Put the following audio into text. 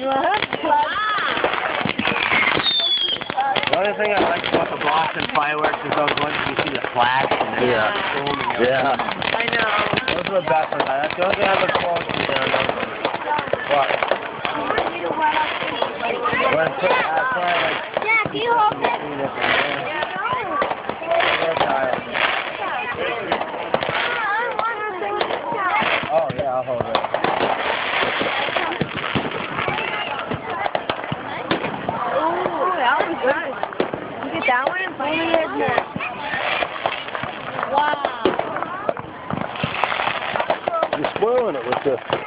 The only thing I like about the Boston fireworks is those ones you see the flash and then boom and Yeah. I know. those are the best ones. That's the only thing I look forward to down those ones. But when I play Jack, you hold it. Oh yeah, I'll hold it. Oh, that was good. You get that one and finally get it. Wow. You're spoiling it with the...